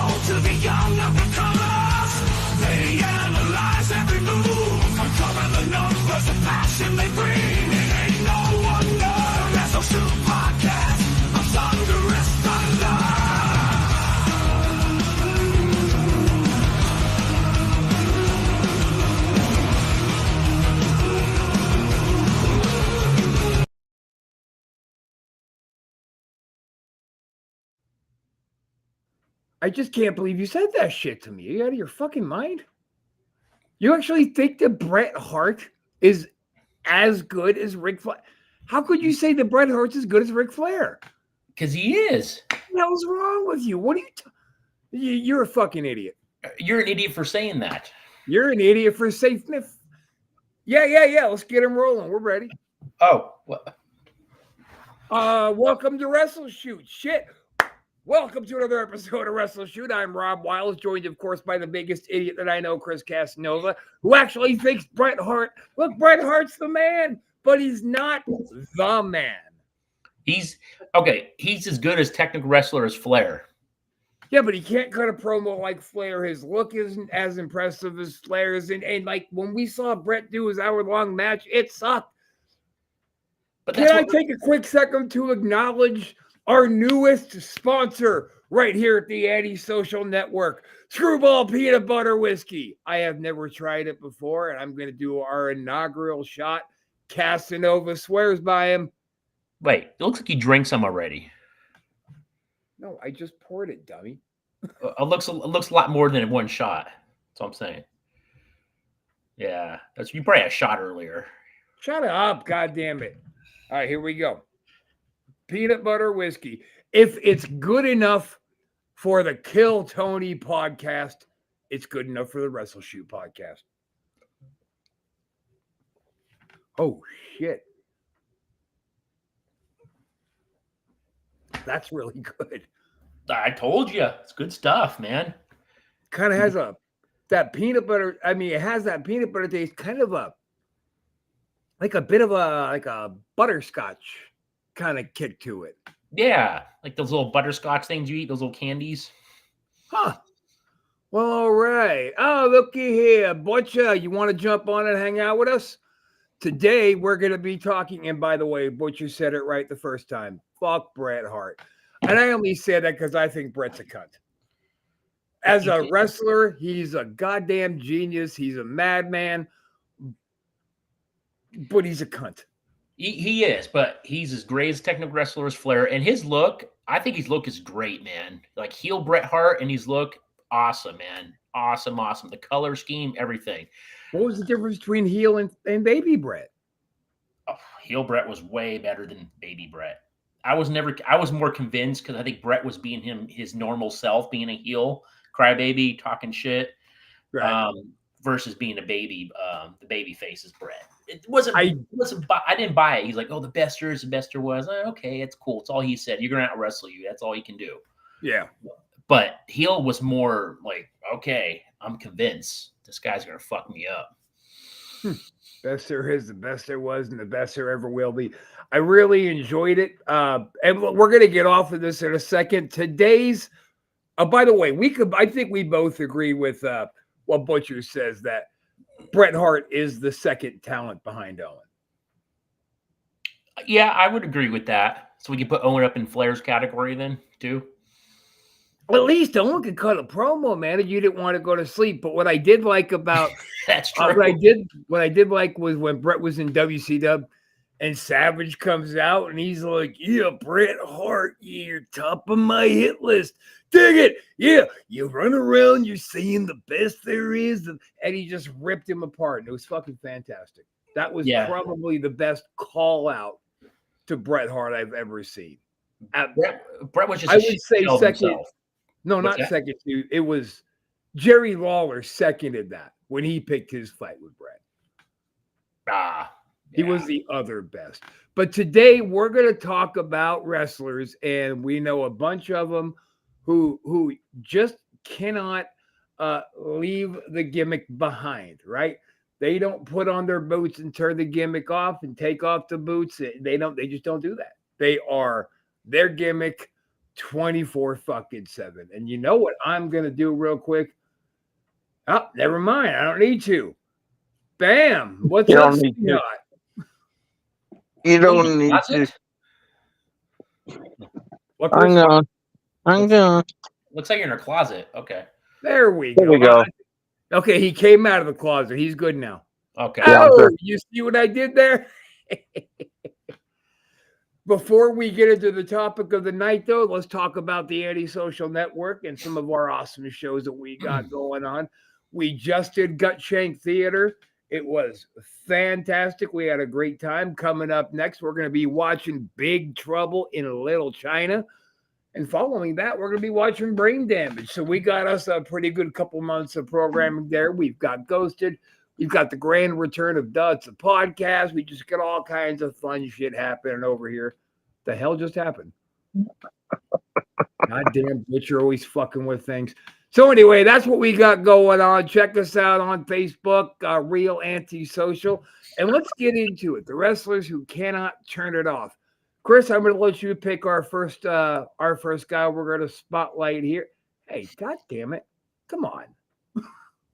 old, to the young, of the colors. They analyze every move, uncover the numbers, the passion they bring. It ain't no wonder. WrestleShoot podcast, a thunderous thunder. I just can't believe you said that shit to me. Are you out of your fucking mind? You actually think that Bret Hart is as good as Ric Flair? How could you say that Bret Hart's as good as Ric Flair? Because he is. What the hell's wrong with you? What are you? You're a fucking idiot. You're an idiot for saying that. You're an idiot for saying. Yeah. Let's get him rolling. We're ready. Oh, what? Welcome to WrestleShoot. Shit. Welcome to another episode of WrestleShoot. I'm Rob Wiles, joined, of course, by the biggest idiot that I know, Chris Casanova, who actually thinks Bret Hart. Look, Bret Hart's the man, but he's not the man. He's as good as technical wrestler as Flair. Yeah, but he can't cut a promo like Flair. His look isn't as impressive as Flair's. And like when we saw Bret do his hour-long match, it sucked. But can I take a quick second to acknowledge our newest sponsor right here at the Anti-Social Network, Screwball Peanut Butter Whiskey. I have never tried it before, and I'm going to do our inaugural shot. Casanova swears by him. Wait, it looks like you drank some already. No, I just poured it, dummy. It looks a lot more than one shot. That's what I'm saying. Yeah, you probably had a shot earlier. Shut up, goddamn it! All right, here we go. Peanut butter whiskey. If it's good enough for the Kill Tony podcast, it's good enough for the WrestleShoot podcast. Oh, shit. That's really good. I told you. It's good stuff, man. Kind of has that peanut butter. I mean, it has that peanut butter taste, kind of a bit of a butterscotch kind of kick to it. Yeah, like those little butterscotch things you eat, those little candies. Huh. Well, all right. Oh, looky here. Butcher, you want to jump on and hang out with us? Today, we're going to be talking, and by the way, Butcher said it right the first time. Fuck Bret Hart. And I only say that because I think Bret's a cunt. As a wrestler, he's a goddamn genius. He's a madman. But he's a cunt. He is, but he's as great as technical wrestler as Flair. And his look, I think his look is great, man. Like heel Bret Hart and his look, awesome, man. Awesome. The color scheme, everything. What was the difference between heel and baby Bret? Oh, heel Bret was way better than baby Bret. I was more convinced because I think Bret was being his normal self, being a heel, crybaby, talking shit, right. Versus being a baby, the baby face is Bret. It wasn't. I didn't buy it. He's like, "Oh, the best there is, the best there was." Okay, it's cool. It's all he said. You're gonna out wrestle you. That's all you can do. Yeah. But heel was more like, "Okay, I'm convinced this guy's gonna fuck me up." Best there is, the best there was, and the best there ever will be. I really enjoyed it. And we're gonna get off of this in a second. Today's. By the way, I think we both agree with what Butcher says, that Bret Hart is the second talent behind Owen. Yeah, I would agree with that. So we can put Owen up in Flair's category then, too? At least Owen could cut a promo, man, and you didn't want to go to sleep. But what I did like about that's true. What I did like was when Bret was in WCW and Savage comes out and he's like, "Yeah, Bret Hart, you're top of my hit list. Dig it. Yeah, you run around, you're seeing the best there is." And he just ripped him apart. And it was fucking fantastic. That was probably the best call out to Bret Hart I've ever seen. Bret was just I would say second. Himself. No, not second. It was Jerry Lawler seconded that when he picked his fight with Bret. He was the other best. But today we're going to talk about wrestlers, and we know a bunch of them who just cannot leave the gimmick behind, right? They don't put on their boots and turn the gimmick off and take off the boots. They just don't do that. They are their gimmick 24-7. And you know what I'm going to do real quick? Oh, never mind. I don't need to. Bam. What's You up, don't need to. Scott? You don't need That's to. it? What, I'm Chris? going. I'm going. Looks like you're in a closet. Okay. There we There go. we go. Okay, he came out of the closet. He's good now. Okay. Yeah, I'm Oh, good. you see what I did there? Before we get into the topic of the night, though, let's talk about the Antisocial Network and some of our awesome shows that we got going on. We just did Gut Shank Theater. It was fantastic. We had a great time. Coming up next, we're going to be watching Big Trouble in Little China. And following that, we're going to be watching Brain Damage. So we got us a pretty good couple months of programming there. We've got Ghosted. We've got the grand return of Duds, the podcast. We just got all kinds of fun shit happening over here. The hell just happened? Goddamn bitch, you're always fucking with things. So anyway, that's what we got going on. Check us out on Facebook, Real Antisocial. And let's get into it. The wrestlers who cannot turn it off. Chris, I'm going to let you pick our first guy we're going to spotlight here. Hey, God damn it. Come on.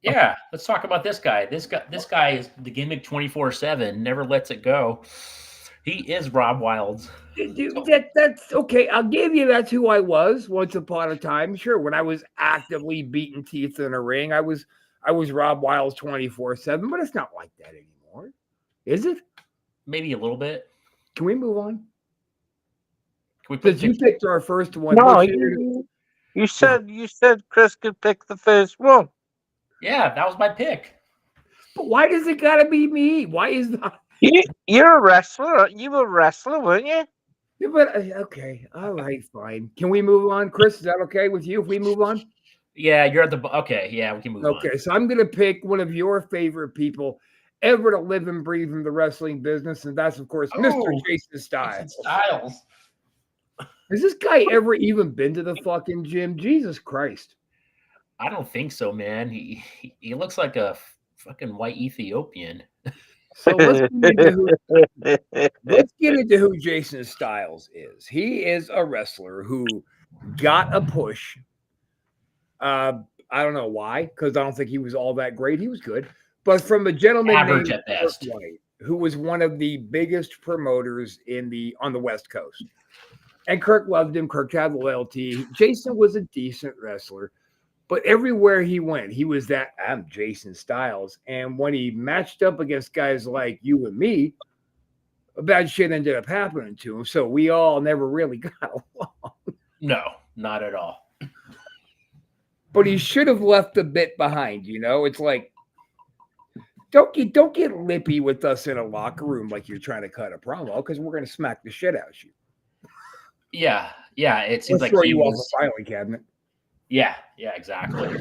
Yeah, let's talk about this guy. This guy is the gimmick 24/7, never lets it go. He is Rob Wild's. That's okay. I'll give you that's who I was once upon a time. Sure, when I was actively beating teeth in a ring, I was Rob Wild's 24/7, but it's not like that anymore. Is it? Maybe a little bit. Can we move on? Can we put Because you picked our first one. No, What's you said Chris could pick the first one. Yeah, that was my pick. But why does it gotta be me? Why is that? You're a wrestler. You were a wrestler, weren't you? Yeah, but okay, all right, fine. Can we move on, Chris? Is that okay with you if we move on? Yeah, you're at the okay. Yeah, we can move on. Okay, so I'm gonna pick one of your favorite people ever to live and breathe in the wrestling business, and that's of course Mr. Jason Styles. Has this guy ever even been to the fucking gym? Jesus Christ! I don't think so, man. He looks like a fucking white Ethiopian. So let's get into who Jason Styles is. He is a wrestler who got a push. I don't know why, because I don't think he was all that great. He was good, but from a gentleman Average named at best. Kirk White, who was one of the biggest promoters on the West Coast. And Kirk loved him. Kirk had loyalty. Jason was a decent wrestler. But everywhere he went, he was that, I'm Jason Styles. And when he matched up against guys like you and me, bad shit ended up happening to him. So we all never really got along. No, not at all. But he should have left a bit behind, you know? It's like, don't get lippy with us in a locker room like you're trying to cut a promo, because we're going to smack the shit out of you. Yeah, it seems like throw he you was. off a filing cabinet. Yeah, exactly.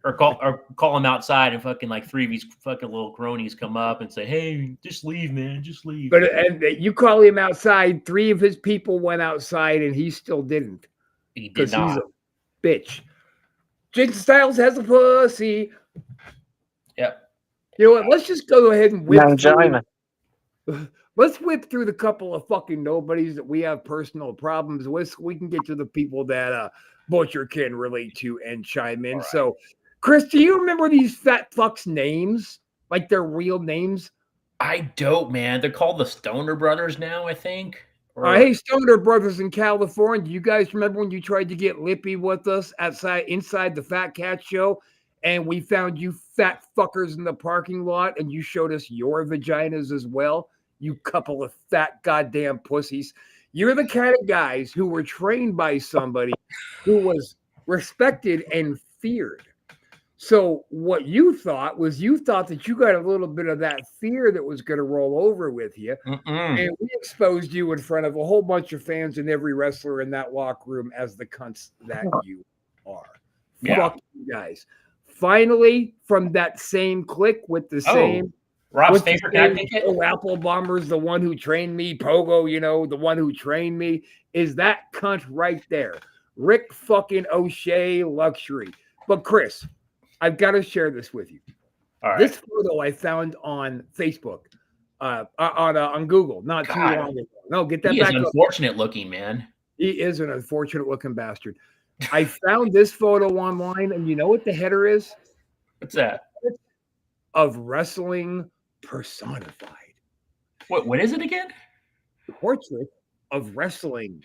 Or call him outside and fucking like three of these fucking little cronies come up and say, "Hey, just leave, man, just leave." But and you call him outside. 3 of his people went outside, and he still didn't. He did Because he's not. a bitch. Jason Styles has a pussy. Yep. You know what? Let's just go ahead and whip Mangina. Let's whip through the couple of fucking nobodies that we have personal problems with. So we can get to the people that Butcher can relate to and chime in. Right. So, Chris, do you remember these fat fucks' names? Like their real names? I don't, man. They're called the Stoner Brothers now, I think. Hey, Stoner Brothers in California. Do you guys remember when you tried to get lippy with us inside the Fat Cat show? And we found you fat fuckers in the parking lot and you showed us your vaginas as well? You couple of fat goddamn pussies. You're the kind of guys who were trained by somebody who was respected and feared. So what you thought that you got a little bit of that fear that was going to roll over with you. And we exposed you in front of a whole bunch of fans and every wrestler in that locker room as the cunts that you are. Yeah. Fuck you guys. Finally, from that same clique with the same Rob's favorite guy, Apple Bomber's the one who trained me. Pogo, you know, the one who trained me is that cunt right there. Rick fucking O'Shea Luxury. But Chris, I've got to share this with you. All right. This photo I found on Facebook, on Google, not too long ago. No, get that he back is up. unfortunate looking, man. He is an unfortunate looking bastard. I found this photo online, and you know what the header is? What's that? Of wrestling personified. What is it again? Portrait of wrestling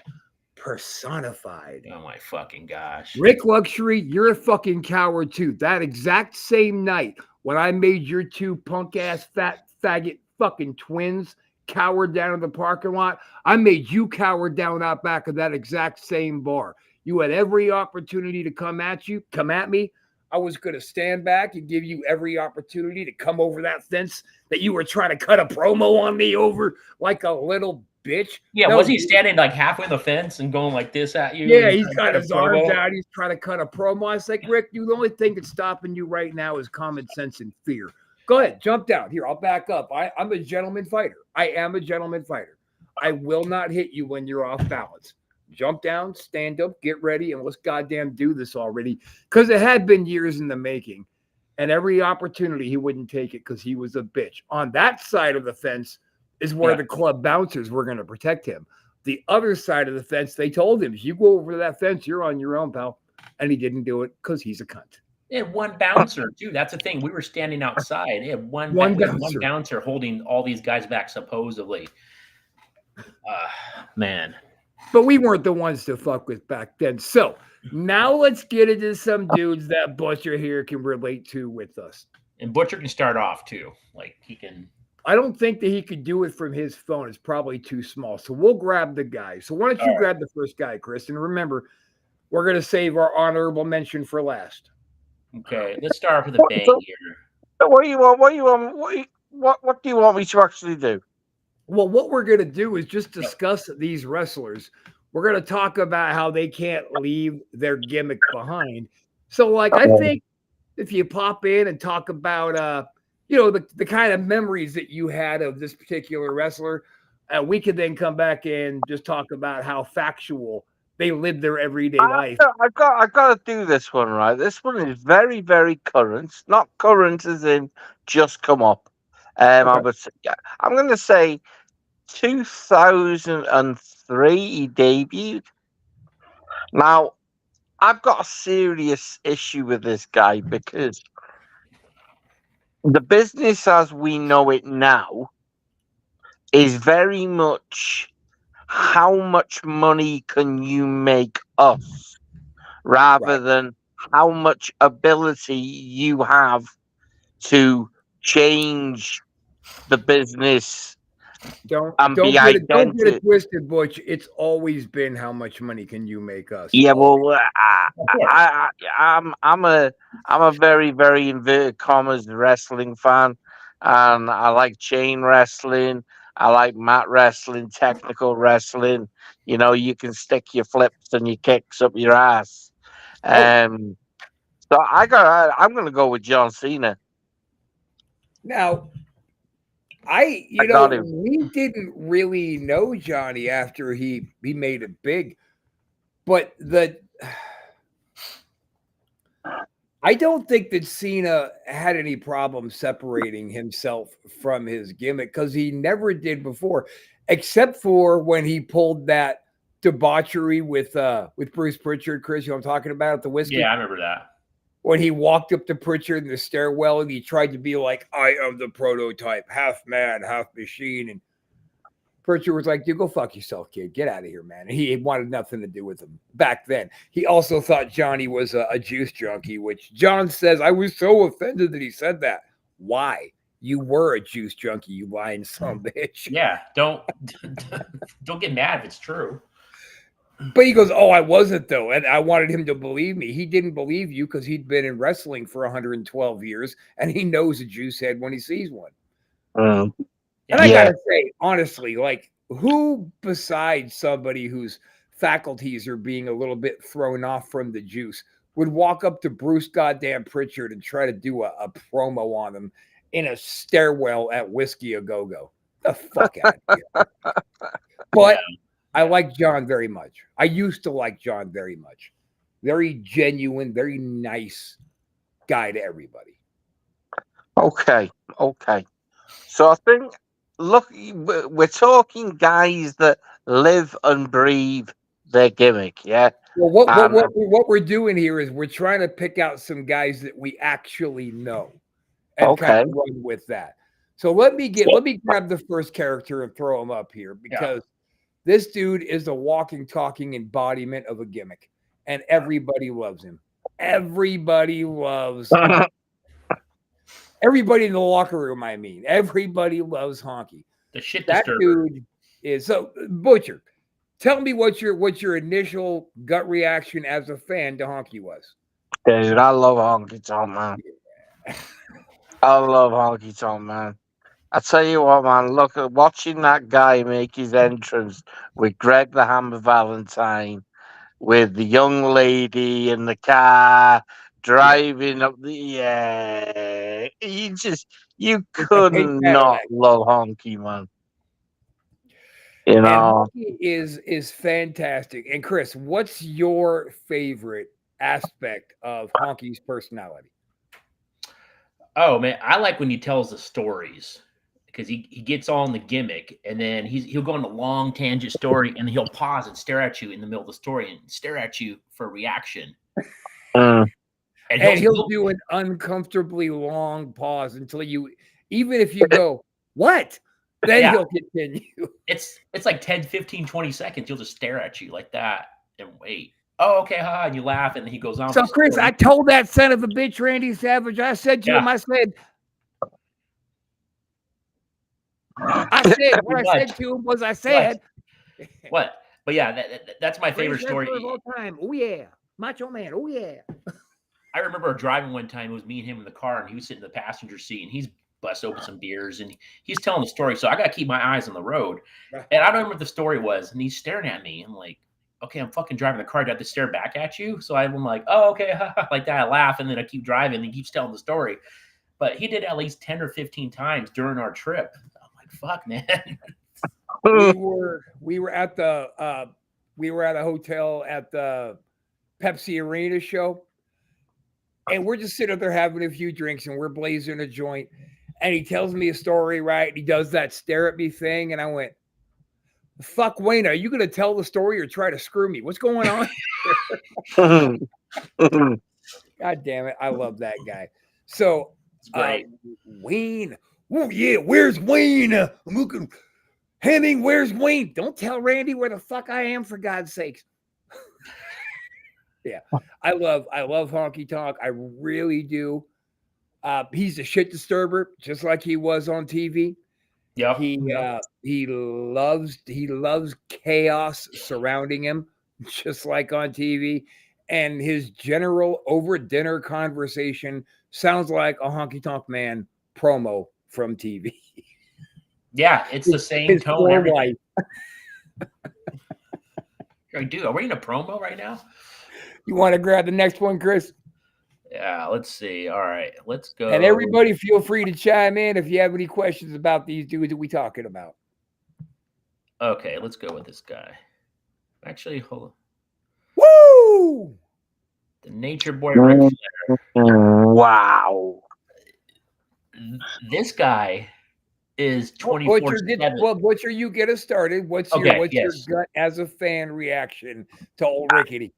personified. Oh my fucking gosh. Rick Luxury, you're a fucking coward too. That exact same night when I made your two punk ass fat faggot fucking twins cower down in the parking lot, I made you cower down out back of that exact same bar. You had every opportunity to come at me. I was going to stand back and give you every opportunity to come over that fence that you were trying to cut a promo on me over like a little bitch. Yeah, No, was he standing like halfway on the fence and going like this at you? Yeah, and he's trying to got cut a his arms promo? out. He's trying to cut a promo. I was like, Rick, you the only thing that's stopping you right now is common sense and fear. Go ahead, jump down. Here, I'll back up. I'm a gentleman fighter. I am a gentleman fighter. I will not hit you when you're off balance. Jump down, stand up, get ready, and let's goddamn do this already. Because it had been years in the making. And every opportunity he wouldn't take it because he was a bitch. On that side of the fence is where the club bouncers were going to protect him. The other side of the fence, they told him, if you go over that fence, you're on your own, pal. And he didn't do it because he's a cunt. He had one bouncer, too. That's the thing. We were standing outside. He had one bouncer holding all these guys back, supposedly. Man. But we weren't the ones to fuck with back then. So now let's get into some dudes that Butcher here can relate to with us. And Butcher can start off, too. Like, he can... I don't think that he could do it from his phone. It's probably too small. So we'll grab the guy. So why don't you grab the first guy, Chris? And remember, we're going to save our honorable mention for last. Okay, let's start off with a bang here. What do you want? What do you want me to actually do? Well, what we're going to do is just discuss these wrestlers. We're going to talk about how they can't leave their gimmick behind. So, like, I think if you pop in and talk about, the kind of memories that you had of this particular wrestler, we could then come back and just talk about how factual they live their everyday life. I've got to do this one, right? This one is very, very current. Not current as in just come up. I'm going to say 2003 he debuted. Now, I've got a serious issue with this guy because the business as we know it now is very much how much money can you make us rather than how much ability you have to change the business. Don't get it twisted, Butch. It's always been how much money can you make us? Yeah, well, I'm a very, very inverted commas wrestling fan, and I like chain wrestling. I like mat wrestling, technical wrestling. You know, you can stick your flips and your kicks up your ass. So I'm going to go with John Cena. Now, we didn't really know Johnny after he made it big, but I don't think that Cena had any problem separating himself from his gimmick because he never did before, except for when he pulled that debauchery with Bruce Pritchard. Chris, you know what I'm talking about at the whiskey? Yeah, I remember that. When he walked up to Pritchard in the stairwell and he tried to be like, I am the prototype, half man, half machine. And Pritchard was like, you go fuck yourself, kid. Get out of here, man. And he wanted nothing to do with him back then. He also thought Johnny was a juice junkie, which John says, I was so offended that he said that. Why? You were a juice junkie, you lying son of a bitch. Yeah, don't get mad if it's true. But he goes, oh, I wasn't, though. And I wanted him to believe me. He didn't believe you because he'd been in wrestling for 112 years, and he knows a juice head when he sees one. And I got to say, honestly, like, who besides somebody whose faculties are being a little bit thrown off from the juice would walk up to Bruce goddamn Pritchard and try to do a promo on him in a stairwell at Whiskey A Go-Go? The fuck out of here. But I like John very much. I used to like John very much. Very genuine, very nice guy to everybody. Okay. So I think, look, we're talking guys that live and breathe their gimmick. Yeah. Well, Um, what we're doing here is we're trying to pick out some guys that we actually know and kind okay. of run with that. So let me grab the first character and throw him up here because this dude is a walking, talking embodiment of a gimmick, and everybody loves him. Everybody loves Honky. Everybody in the locker room. I mean, everybody loves Honky. The shit That disturber. dude is so Butcher. Tell me what your initial gut reaction as a fan to Honky was. Dude, I love Honky Tonk Man. I love Honky Tonk Man. I tell you what, man. Look at watching that guy make his entrance with Greg the Hammer Valentine, with the young lady in the car driving up the you With the could pink not Cadillac. love Honky, man. You And know, Honky is fantastic. And Chris, what's your favorite aspect of Honky's personality? Oh man, I like when he tells the stories because he gets on the gimmick and then he'll go on a long tangent story and he'll pause and stare at you in the middle of the story and stare at you for a reaction. mm, And he'll do an uncomfortably long pause until you, even if you go, what? Then he'll continue. It's like 10, 15, 20 seconds. He'll just stare at you like that and wait. Oh, okay, haha, and you laugh, and then he goes on. So, Chris, I told that son of a bitch, Randy Savage, I said to him, I said, what I said to him was I said. What? But yeah, that's my favorite story. Of all time. Oh, yeah. Macho Man. Oh, yeah. I remember driving one time. It was me and him in the car, and he was sitting in the passenger seat, and he's bust open some beers, and he's telling the story. So I got to keep my eyes on the road. And I don't remember what the story was, and he's staring at me. I'm like, okay, I'm fucking driving the car. Do I have to stare back at you? So I'm like, oh, okay, like that. I laugh, and then I keep driving, and he keeps telling the story. But he did at least 10 or 15 times during our trip. I'm like, fuck, man. we were at a hotel at the Pepsi Arena show, and we're just sitting there having a few drinks, and we're blazing a joint. And he tells me a story, right? He does that stare at me thing, and I went, "Fuck, Wayne, are you going to tell the story or try to screw me? What's going on?" God damn it, I love that guy. So, Wayne, oh yeah, where's Wayne? I'm looking. Hemming, where's Wayne? Don't tell Randy where the fuck I am, for God's sakes. Yeah, I love Honky Tonk. I really do. He's a shit disturber, just like he was on TV. Yeah, he loves chaos surrounding him, just like on TV. And his general over dinner conversation sounds like a Honky Tonk Man promo from TV. Yeah, it's the same tone. Everything. I do. Are we in a promo right now? You want to grab the next one, Chris? Yeah, let's see. All right, let's go. And everybody feel free to chime in if you have any questions about these dudes that we talking about. Okay, let's go with this guy. Actually, hold on. Woo! The Nature Boy Ric Flair. Wow. This guy is 24/7. Well, Butcher, you get us started. What's your gut as a fan reaction to old Rickety?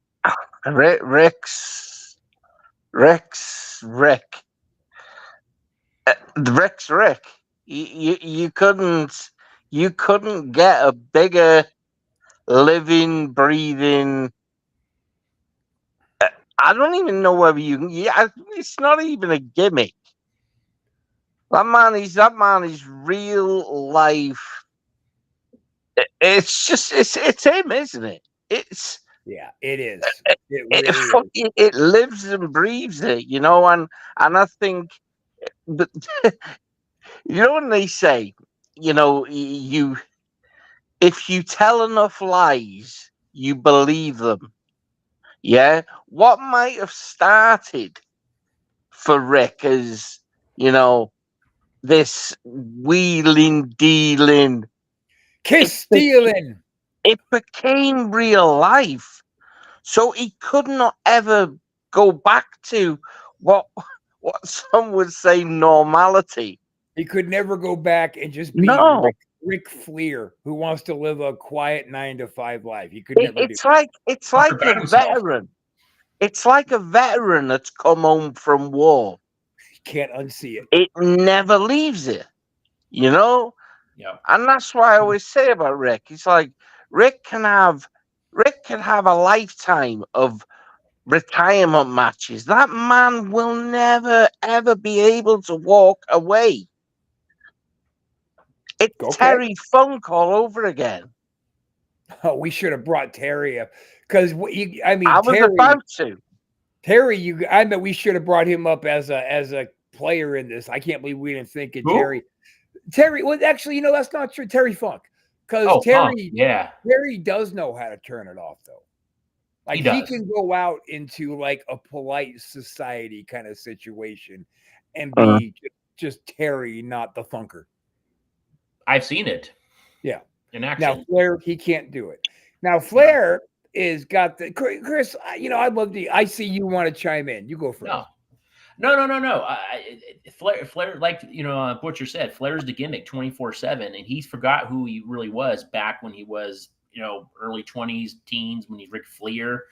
Rick's Rick. Rick's Rick. You couldn't get a bigger living, breathing. I don't even know whether you can. Yeah, it's not even a gimmick. That man is real life. It's him, isn't it? Yeah, it is. It lives and breathes it, you know, and I think that you know when they say, you know, if you tell enough lies, you believe them. Yeah, what might have started for Rick as, you know, this wheeling, dealing, kiss stealing. It became real life. So he could not ever go back to what some would say normality. He could never go back and just be no. Rick Ric Flair, who wants to live a quiet 9-to-5 life. He could never do It's like a veteran. It's like a veteran that's come home from war. He can't unsee it. It never leaves it, you know? Yeah. And that's why I always say about Rick. It's like Rick can have a lifetime of retirement matches. That man will never ever be able to walk away. It's Terry Funk all over again. Oh, we should have brought Terry up because I was Terry, about to. Terry, I bet we should have brought him up as a player in this. I can't believe we didn't think of Terry. Terry, well, actually, that's not true. Terry Funk, because Terry does know how to turn it off, though. Like he can go out into like a polite society kind of situation and be just Terry, not the Funker. I've seen it. Yeah. In action. Now Flair, he can't do it. Now Flair is got the Chris. I'd love to. I see you want to chime in. You go first. No. Flair, like Butcher said, Flair's the gimmick 24/7, and he forgot who he really was back when he was early 20s, teens, when he's Ric Flair.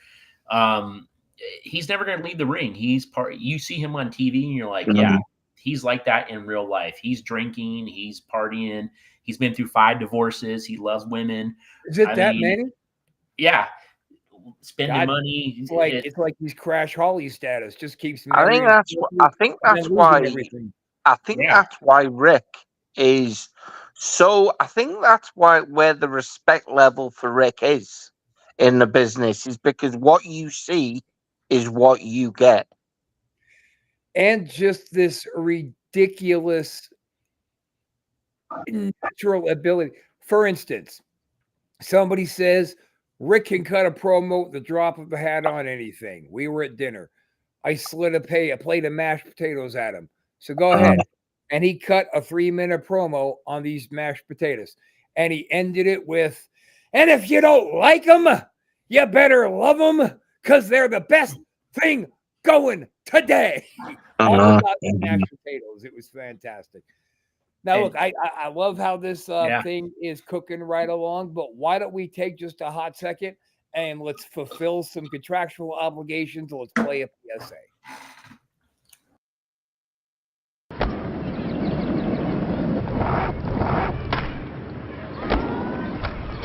He's never going to leave the ring. He's part. You see him on TV, and you're like, yeah, he's like that in real life. He's drinking, he's partying. He's been through 5 divorces. He loves women. Is it many? Yeah. Spending money. It's like he's Crash Holly status. Just keeps. I think that's why Rick is so. I think that's where the respect level for Rick is in the business is because what you see is what you get, and just this ridiculous natural ability. For instance, somebody says Rick can cut a promo at the drop of a hat on anything. We were at dinner. I slid a plate of mashed potatoes at him. So go ahead. And he cut a 3-minute promo on these mashed potatoes. And he ended it with, and if you don't like them, you better love them because they're the best thing going today. All about the mashed potatoes. It was fantastic. Now, look, I love how this thing is cooking right along, but why don't we take just a hot second and let's fulfill some contractual obligations. Let's play a PSA.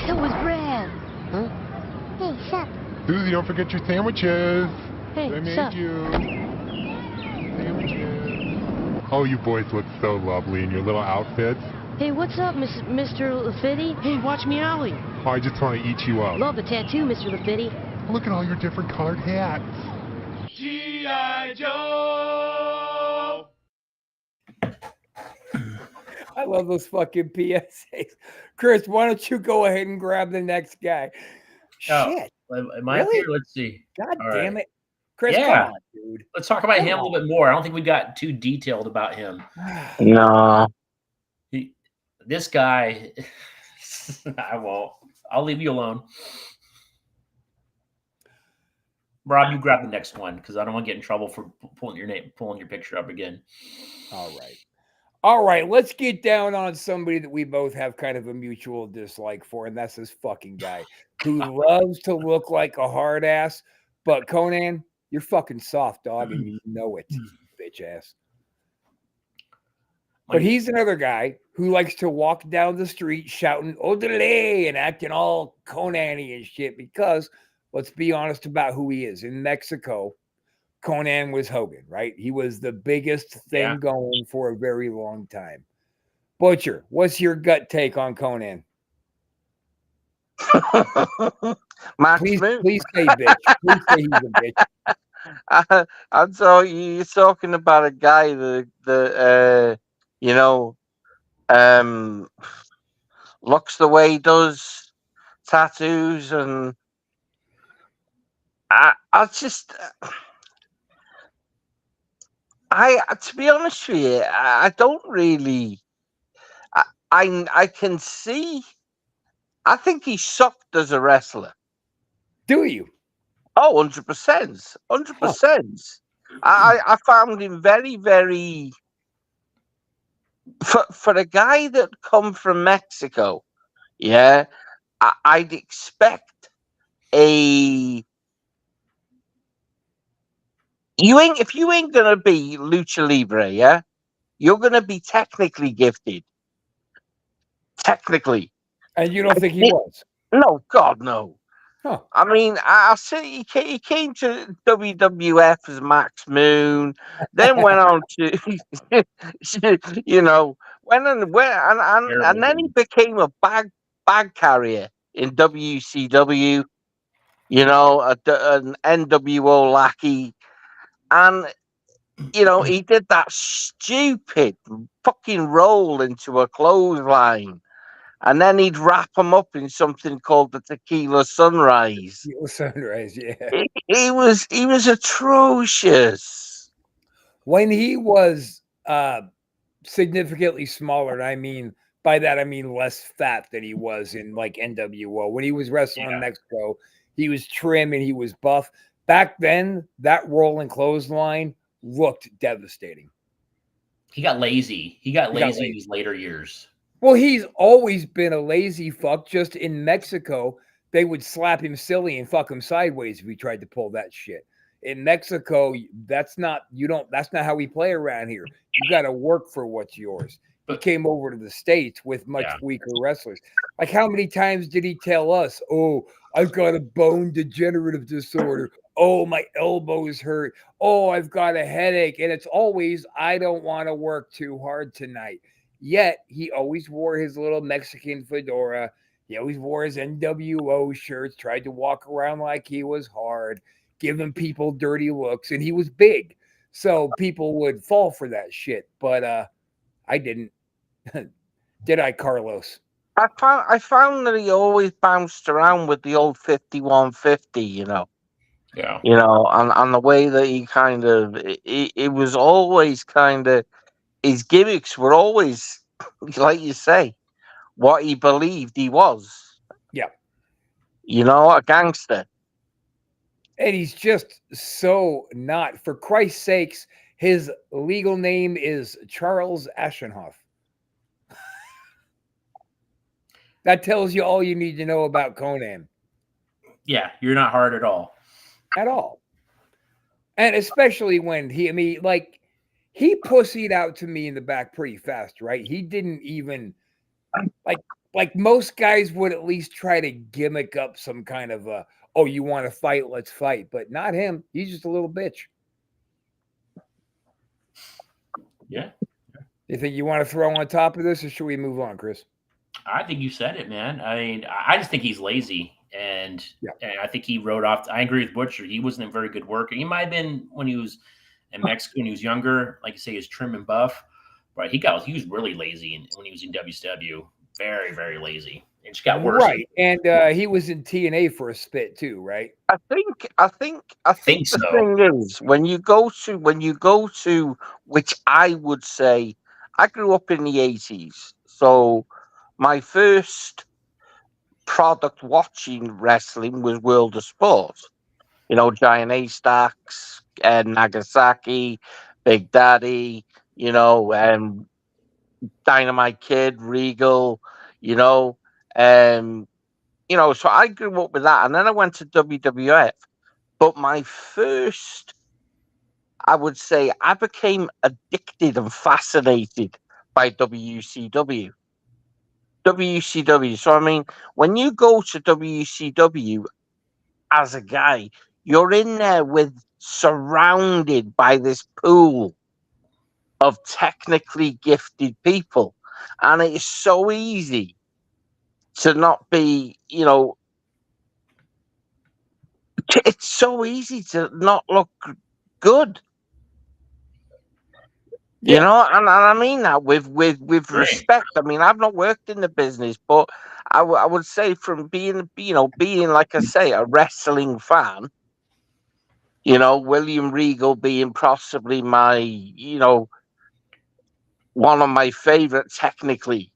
It was Brad. Huh? Hey, sup? Susie, don't forget your sandwiches. Hey, I made sup? you. Sandwiches. Oh, you boys look so lovely in your little outfits. Hey, what's up, Mr. Lafitte? Hey, watch me, Ollie. Oh, I just want to eat you up. Love the tattoo, Mr. Lafitte. Look at all your different colored hats. G.I. Joe! I love those fucking PSAs. Chris, why don't you go ahead and grab the next guy? Shit. Am I up here? Let's see. God damn it. Chris, come on, dude. Let's talk about him a little bit more. I don't think we got too detailed about him. No. This guy, I won't. I'll leave you alone. Rob, you grab the next one because I don't want to get in trouble for pulling your picture up again. All right. Let's get down on somebody that we both have kind of a mutual dislike for, and that's this fucking guy who loves to look like a hard ass. But Conan, you're fucking soft, dog, and you know it, bitch ass. But he's another guy who likes to walk down the street shouting "Odele" and acting all Conan-y and shit because, let's be honest about who he is. In Mexico, Conan was Hogan, right? He was the biggest thing going for a very long time. Butcher, what's your gut take on Conan? Please say bitch. Please say he's a bitch. I'm sorry, you're talking about a guy that looks the way he does, tattoos, and to be honest with you, I don't really. I can see. I think he sucked as a wrestler. Do you? Oh, 100%. 100%. I found him very, very for a guy that come from Mexico, yeah, I'd expect a you ain't if you ain't gonna be lucha libre, yeah, you're gonna be technically gifted. Technically, And you don't think he It- was? no, God, no. Huh. I mean, I'll say he came to WWF as Max Moon, then went on to, you know, and Terrible then he dude. became a bag carrier in WCW. You know, an NWO lackey, and he did that stupid fucking roll into a clothesline, and then he'd wrap him up in something called the Tequila Sunrise. Sunrise, yeah. He was atrocious. When he was significantly smaller, and I mean by that I mean less fat than he was in like NWO. When he was wrestling in Yeah. Mexico, he was trim and he was buff. Back then, that rolling clothesline looked devastating. He got lazy. He got He got lazy in lazy. his later years. Well, he's always been a lazy fuck. Just in Mexico, they would slap him silly and fuck him sideways if he tried to pull that shit. In Mexico, that's not how we play around here. You got to work for what's yours. He But came over to the States with much yeah, weaker wrestlers. Like, how many times did he tell us, "Oh, I've got a bone degenerative disorder. Oh, my elbows hurt. Oh, I've got a headache." And it's always, "I don't want to work too hard tonight." Yet he always wore his little Mexican fedora. He always wore his NWO shirts, tried to walk around like he was hard, giving people dirty looks, and he was big. So people would fall for that shit. But I didn't. Did I, Carlos? I found that he always bounced around with the old 5150, yeah. and the way that he kind of it was always kind of his gimmicks were always like you say what he believed he was, Yeah. a gangster. And he's just so not. For Christ's sakes, his legal name is Charles Aschenhoff. That tells you all you need to know about Conan. Yeah, you're not hard at all. At all. And especially when he pussied out to me in the back pretty fast, right? He didn't even like most guys would at least try to gimmick up some kind of oh, you want to fight, let's fight. But not him. He's just a little bitch. Yeah. You think you want to throw on top of this, or should we move on, Chris? I think you said it, man. I mean, I just think he's lazy. And I think he wrote off. I agree with Butcher. He wasn't a very good worker. He might have been when he was in Mexico, when he was younger, like you say, he's trim and buff. But he was really lazy when he was in WCW. Very, very lazy. It just got worse. Right. And he was in TNA for a spit too, right? I think the so. thing is when you go to which I would say I grew up in the 80s, so my first product watching wrestling was World of Sport. Giant A Stacks and Nagasaki, Big Daddy, Dynamite Kid, Regal, you know, um, so I grew up with that, and then I went to WWF. But my first, I would say, I became addicted and fascinated by WCW. WCW. So I mean, when you go to WCW as a guy, you're in there surrounded by this pool of technically gifted people, and it's so easy to not be, it's so easy to not look good. Yeah. And I mean that with respect. I mean, I've not worked in the business, but I would say from being like I say a wrestling fan, William Regal being possibly my one of my favorite technically,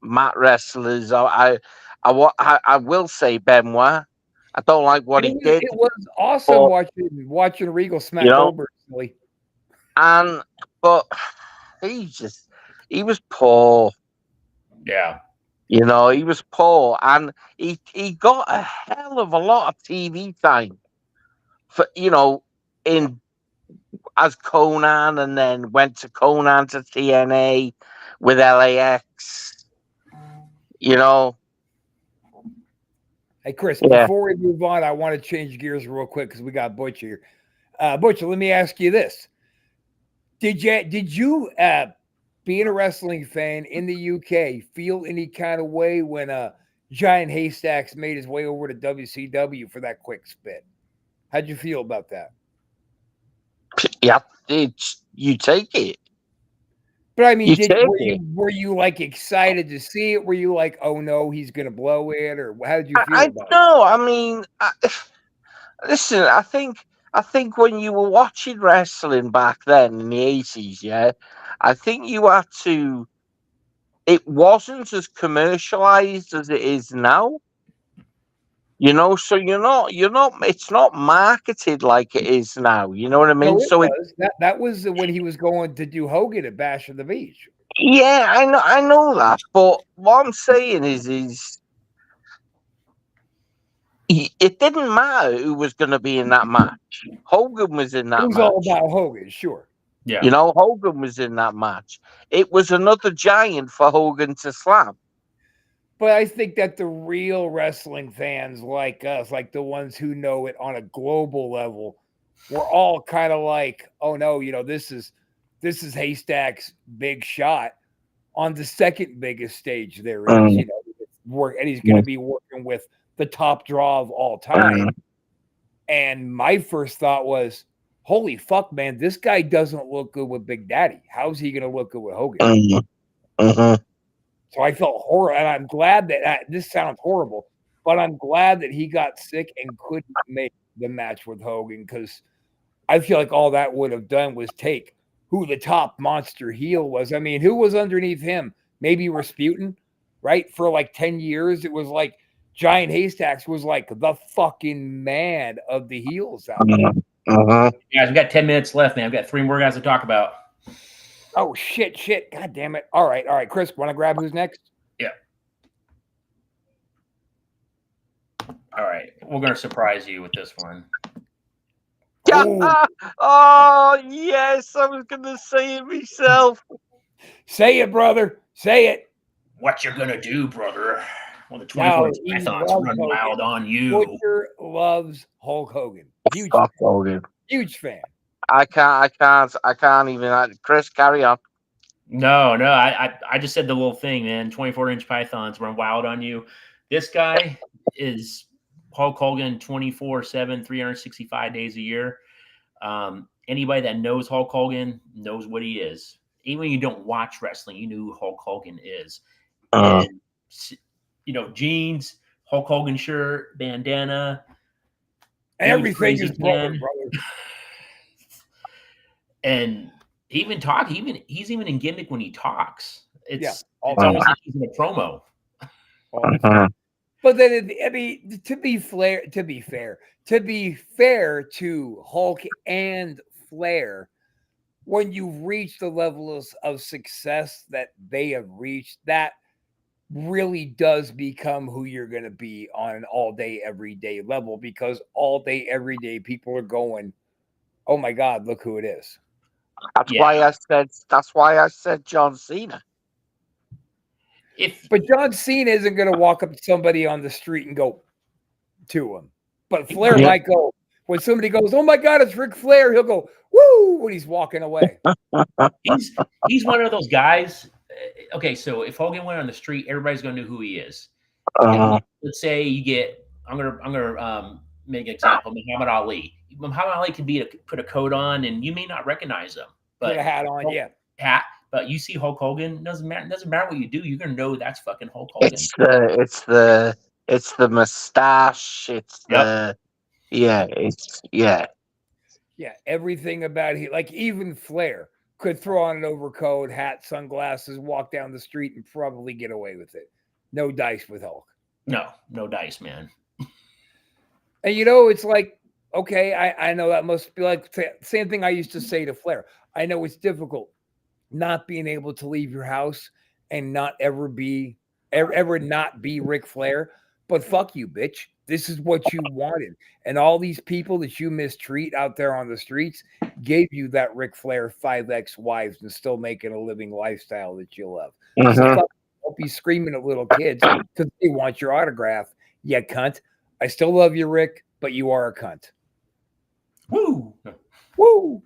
mat wrestlers. I will say Benoit. I don't like what he did, It was awesome but watching Regal you smack know, Goldberg silly. and but he just he was poor. Yeah. You know, he was poor, and he got a hell of a lot of TV time for in as Conan, and then went to Conan to TNA with LAX. You know, Hey, Chris, yeah. before we move on, I want to change gears real quick because we got Butch here. Butch, let me ask you this: Did you being a wrestling fan in the UK feel any kind of way when Giant Haystacks made his way over to WCW for that quick spit? How'd you feel about that? Yeah, you take it. But I mean, You take it. were you like excited to see it? Were you like, oh no, he's gonna blow it, or how did you feel I about it? know. I mean, listen. I think when you were watching wrestling back then in the 80s, yeah, I think you had to. It wasn't as commercialized as it is now. You know, so you're not. It's not marketed like it is now. You know what I mean? No, it So it. was that was when he was going to do Hogan at Bash of the Beach. Yeah, I know that. But what I'm saying is it didn't matter who was going to be in that match. Hogan was in It that was all match. about Hogan, sure. Yeah. You know, Hogan was in that match. It was another giant for Hogan to slam. But I think that the real wrestling fans like us, like the ones who know it on a global level, we're all kind of like, oh no, this is Haystack's big shot on the second biggest stage there is, Mm, and he's going to be working with the top draw of all time. And my first thought was, holy fuck, man, this guy doesn't look good with Big Daddy. How's he going to look good with Hogan? mhm. So I felt horrible, and I'm glad that this sounds horrible, but I'm glad that he got sick and couldn't make the match with Hogan, because I feel like all that would have done was take who the top monster heel was. I mean, who was underneath him? Maybe Rasputin, right? For like 10 years, it was like Giant Haystacks was like the fucking man of the heels out there. Guys, we got 10 minutes left, man. We've got 3 more guys to talk about. Oh, shit. God damn it. All right. Chris, want to grab who's next? Yeah. All right. We're going to surprise you with this one. Oh yes, I was gonna say it myself. Say it, brother. Say it. What you gonna do, brother? When the 24-inch pythons run wild on you. Butcher loves Hulk Hogan. Huge Fuck fan. Hogan. Huge fan. I can't even. Chris, carry on. No, I just said the little thing, man. 24-inch pythons run wild on you. This guy is Hulk Hogan 24/7, 365 days a year. Anybody that knows Hulk Hogan knows what he is. Even when you don't watch wrestling, you know who Hulk Hogan is. And, jeans, Hulk Hogan shirt, bandana. Everything is brother. And he's even in gimmick when he talks. It's all almost like he's in a promo. But then, to be fair to Hulk and Flair, when you reach the levels of success that they have reached, that really does become who you're going to be on an all day, everyday level, because all day, every day, people are going, oh my God, look who it is. That's why I said John Cena. But John Cena isn't going to walk up to somebody on the street and go to him. But Flair might go, when somebody goes, oh my God, it's Ric Flair, he'll go, woo, when he's walking away. He's one of those guys. Okay, so if Hogan went on the street, everybody's going to know who he is. Let's say you get, I'm gonna make an example, Muhammad Ali. Muhammad Ali can put a coat on, and you may not recognize him. But put a hat on, hat. But you see Hulk Hogan, doesn't matter what you do, you're gonna know that's fucking Hulk Hogan. It's the mustache. Everything about it. Like even Flair could throw on an overcoat, hat, sunglasses, walk down the street, and probably get away with it. No dice with Hulk. No dice, man. And it's like, okay, I know that must be like the same thing I used to say to Flair. I know it's difficult not being able to leave your house and not ever not be Ric Flair. But fuck you, bitch. This is what you wanted. And all these people that you mistreat out there on the streets gave you that Ric Flair 5X wives and still making a living lifestyle that you love. So Mhm. fuck, don't be screaming at little kids because they want your autograph. Yeah, cunt. I still love you, Rick, but you are a cunt. Woo! Woo!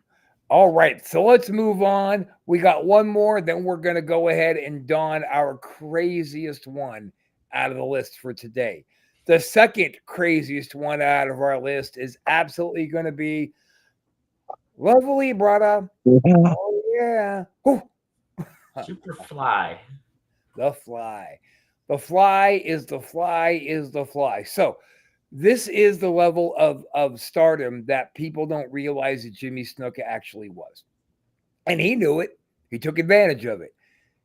All right, so let's move on. We got one more, then we're going to go ahead and don our craziest one out of the list for today. The second craziest one out of our list is absolutely going to be lovely, brother. Mhm. Oh, yeah. Whew. Superfly. The Fly. The Fly is the Fly is the Fly. So, this is the level of stardom that people don't realize that Jimmy Snuka actually was. And he knew it. He took advantage of it.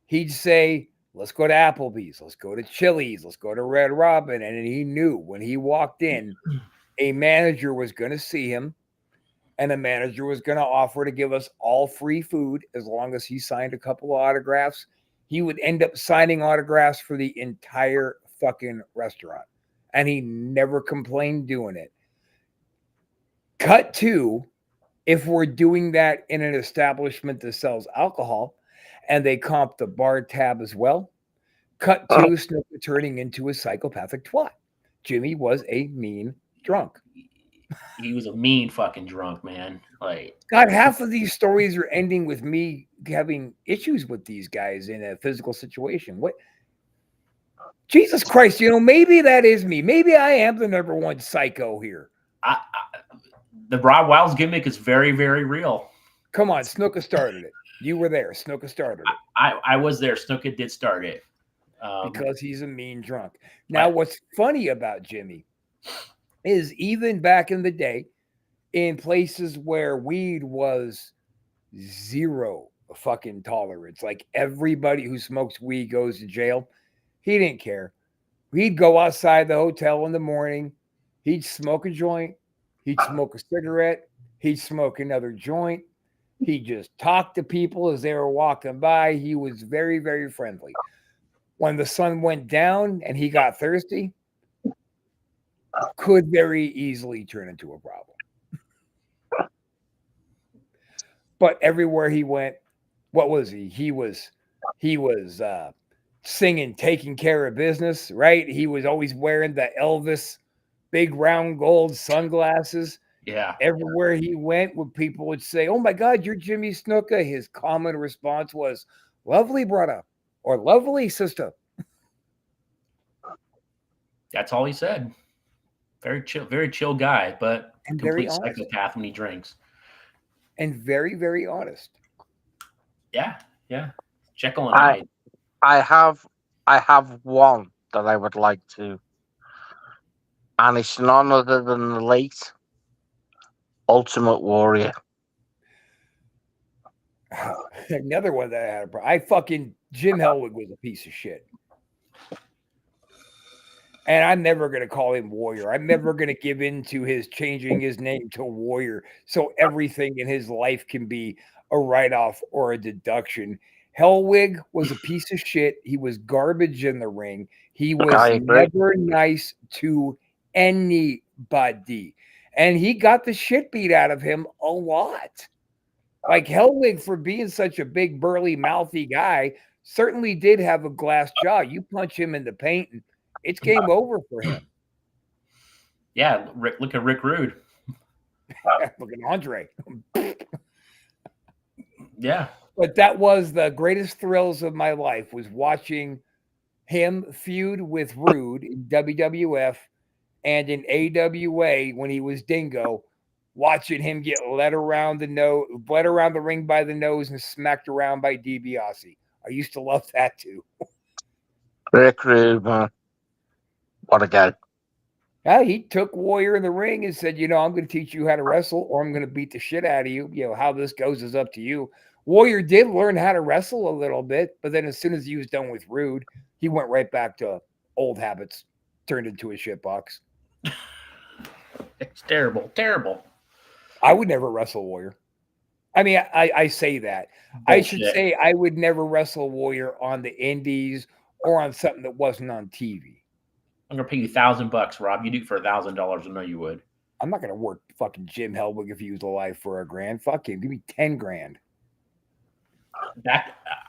He'd say, let's go to Applebee's, let's go to Chili's, let's go to Red Robin. And he knew when he walked in, a manager was going to see him and a manager was going to offer to give us all free food as long as he signed a couple of autographs. He would end up signing autographs for the entire fucking restaurant. And he never complained doing it. Cut to, if we're doing that in an establishment that sells alcohol and they comp the bar tab as well, cut to Snuka turning into a psychopathic twat. Jimmy was a mean drunk. He was a mean fucking drunk, man. Like, God, half of these stories are ending with me having issues with these guys in a physical situation. What? Jesus Christ, maybe that is me. Maybe I am the number one psycho here. The Raw Wilds gimmick is very, very real. Come on, Snuka started it. You were there. Snuka started it. I was there. Snuka did start it. Because he's a mean drunk. Now, what's funny about Jimmy is even back in the day, in places where weed was zero fucking tolerance, like everybody who smokes weed goes to jail, he didn't care. He'd go outside the hotel in the morning, he'd smoke a joint, he'd smoke a cigarette, he'd smoke another joint. He just talked to people as they were walking by. He was very, very friendly. When the sun went down and he got thirsty, could very easily turn into a problem. But everywhere he went, what was he? He was singing "Taking Care of Business," right? He was always wearing the Elvis big round gold sunglasses. Yeah. Everywhere he went, when people would say, "Oh my God, you're Jimmy Snuka," his common response was, "Lovely brother," or "Lovely sister." That's all he said. Very chill guy, but And complete very honest. psychopath when he drinks. And very, very honest. Yeah. Jekyll and Hyde. I have one that I would like to, and it's none other than the late Ultimate Warrior. Another one that I had a problem. Jim Hellwig was a piece of shit. And I'm never going to call him Warrior. I'm never going to give in to his changing his name to Warrior so everything in his life can be a write-off or a deduction. Hellwig was a piece of shit. He was garbage in the ring. He was never nice to anybody. And he got the shit beat out of him a lot. Like Hellwig, for being such a big, burly, mouthy guy, certainly did have a glass jaw. You punch him in the paint and it's game over for him. Yeah, look at Rick Rude. Look at Andre. Yeah. But that was the greatest thrills of my life, was watching him feud with Rude in WWF and in AWA when he was Dingo, watching him get led around the ring by the nose and smacked around by DiBiase. I used to love that too. Rick Rude, man. What a guy. Yeah, he took Warrior in the ring and said, I'm going to teach you how to wrestle or I'm going to beat the shit out of you. How this goes is up to you. Warrior did learn how to wrestle a little bit, but then as soon as he was done with Rude, he went right back to old habits, turned into a shitbox. It's terrible. I would never wrestle Warrior. I mean, I say that. I should Bullshit. say I would never wrestle Warrior on the indies or on something that wasn't on TV. I'm gonna pay you $1,000, Rob. You do it for $1,000. I know you would. I'm not gonna work fucking Jim Hellwig if he was alive for $1,000. Fuck him. Give me 10 grand.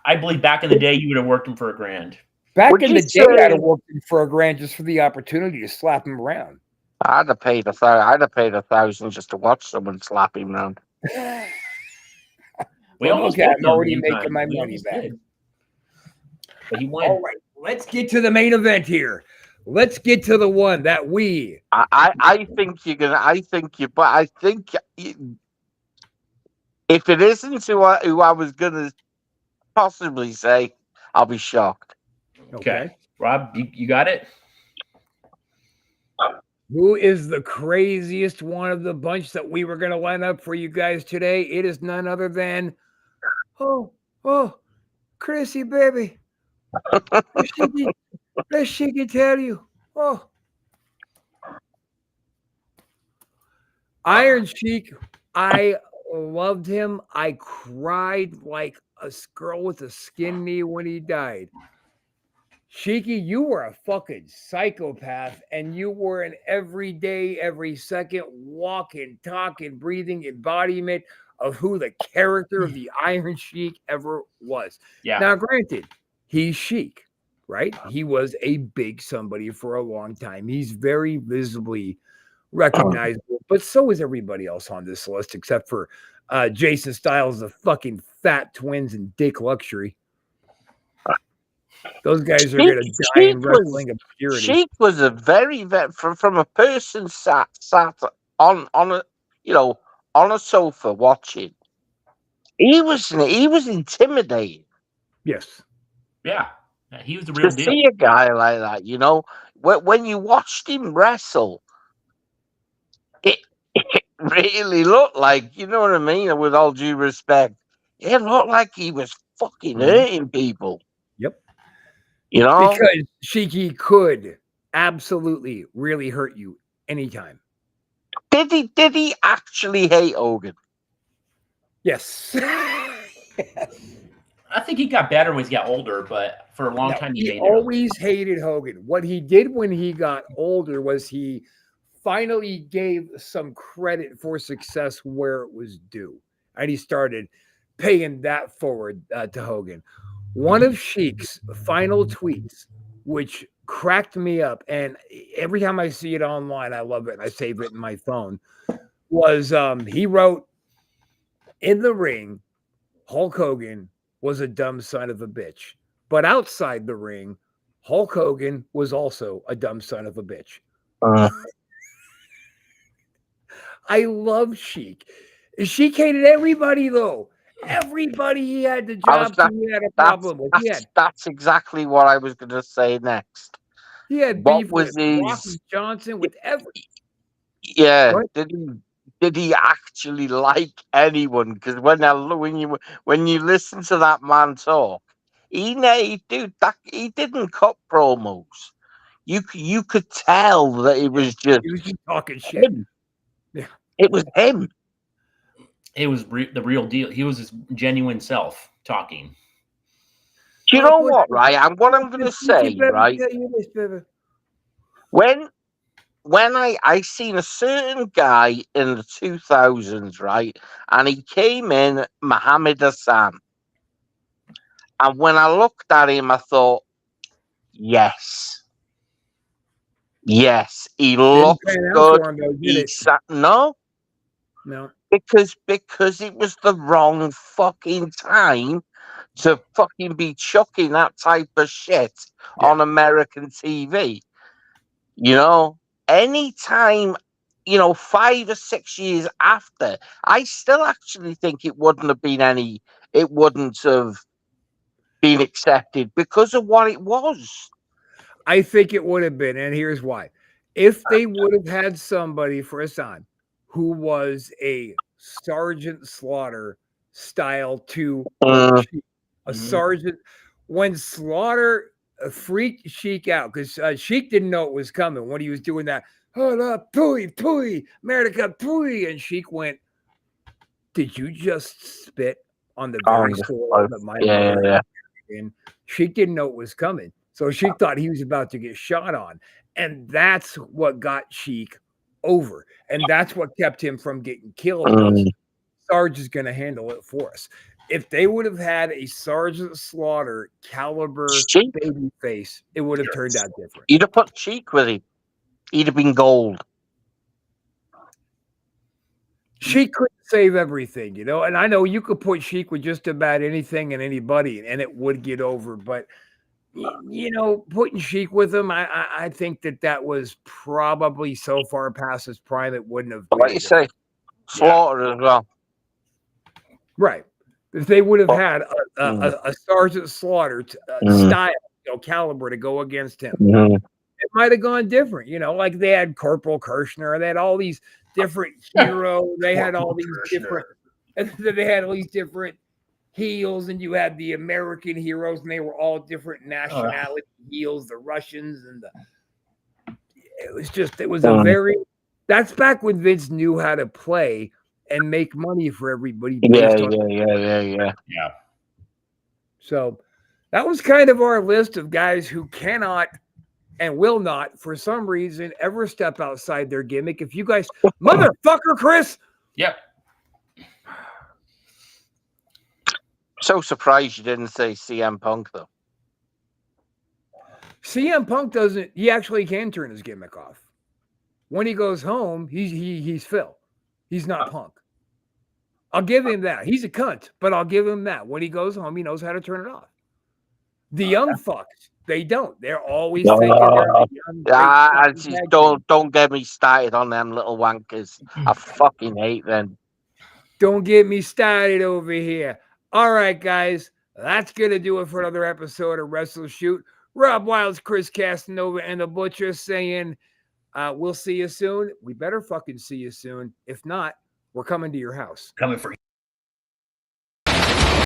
I believe back in the day you would have worked him for $1,000. Back Would in you the day, I'd say- have worked him for $1,000 just for the opportunity to slap him around. I'd have paid $1,000 just to watch someone slap him round. We Well, almost okay, booked I'm him already one making time. my We money almost back. did. But he won. All right, let's get to the main event here. Let's get to the one that we. I think you're gonna. But I think if it isn't who I was gonna possibly say, I'll be shocked. Okay. Rob, you got it? Who is the craziest one of the bunch that we were going to line up for you guys today? It is none other than, oh, Chrissy, baby. Best she can tell you. Oh. Iron Sheik, I loved him. I cried like a girl with a skin knee when he died. Sheiky, you were a fucking psychopath, and you were an everyday, every second walking, talking, breathing embodiment of who the character of the Iron Sheik ever was. Yeah. Now, granted, he's Sheik, right? He was a big somebody for a long time. He's very visibly recognizable, but so is everybody else on this list, except for Jason Styles, the fucking fat twins, and Dick Luxury. Those guys are going to die in wrestling obscurity. Sheik was a very from a person sat on a on a sofa watching. He was intimidating. Yes. Yeah. He was the real To deal. see a guy like that, when you watched him wrestle, it really looked like, you know what I mean? With all due respect, it looked like he was fucking hurting people. Yep. Because Sheiky could absolutely really hurt you anytime. Did he actually hate Hogan? Yes. I think he got better when he got older, but for a long time he hated him. always hated Hogan. What he did when he got older was he finally gave some credit for success where it was due. And he started paying that forward to Hogan. One of Sheik's final tweets, which cracked me up, and every time I see it online, I love it, and I save it in my phone, was he wrote, "In the ring, Hulk Hogan was a dumb son of a bitch. But outside the ring, Hulk Hogan was also a dumb son of a bitch." I love Sheik. Sheik hated everybody, though. Everybody he had the job to, he had a problem with. That's exactly what I was going to say next. He had beef with Rocky Johnson, with every. Yeah, did he actually like anyone? Because when you listen to that man talk, he didn't cut promos. You could tell that it was just talking shit. Him. Yeah, it was him. It was the real deal. He was his genuine self talking. Do you know what, right? And what I'm going to say, right? When I seen a certain guy in the 2000s, right, and he came in, Muhammad Hassan, and when I looked at him, I thought, yes, he looked good. No, because it was the wrong fucking time to fucking be chucking that type of shit on American TV. Anytime, 5 or 6 years after, I still actually think it wouldn't have been accepted because of what it was. I think it would have been, and here's why. If they would have had somebody for Hassan who was a Sergeant Slaughter style to a sergeant, when Slaughter freaked Sheik out, because Sheik didn't know it was coming when he was doing that, hold up, pooey, America, pooey, and Sheik went, did you just spit on the very soil that my mother yeah. in? Sheik didn't know it was coming. So Sheik thought he was about to get shot on. And that's what got Sheik over. And that's what kept him from getting killed. Was Sarge is going to handle it for us. If they would have had a Sergeant Slaughter caliber baby face, it would have turned out different. You'd have put Sheik with him. He'd have been gold. Sheik couldn't save everything, you know, and I know you could put Sheik with just about anything and anybody, and it would get over. But you know, putting Sheik with him, I think that was probably so far past his prime, it wouldn't have. Like you say, Slaughter as well. Right. If they would have had a Sergeant Slaughter style, you know, caliber to go against him, it might have gone different. You know, like they had Corporal Kirshner, they had all these different heroes, they had all these different, they had all these different heels, and you had the American heroes, and they were all different nationality heels, the Russians and it was a very, that's back when Vince knew how to play and make money for everybody. Yeah. So that was kind of our list of guys who cannot and will not, for some reason, ever step outside their gimmick. If you guys, motherfucker, Chris. Yep. So surprised you didn't say CM Punk, though. CM Punk doesn't, he actually can turn his gimmick off. When he goes home, he's Phil. He's not Punk. I'll give him that. He's a cunt, but I'll give him that. When he goes home, he knows how to turn it off. The young fucks, they don't. They're always thinking they're don't get me started on them little wankers. I fucking hate them. Don't get me started over here. All right, guys, that's going to do it for another episode of WrestleShoot. Rob Wilds, Chris Casanova, and the Butcher saying, we'll see you soon. We better fucking see you soon. If not, we're coming to your house. Coming for you.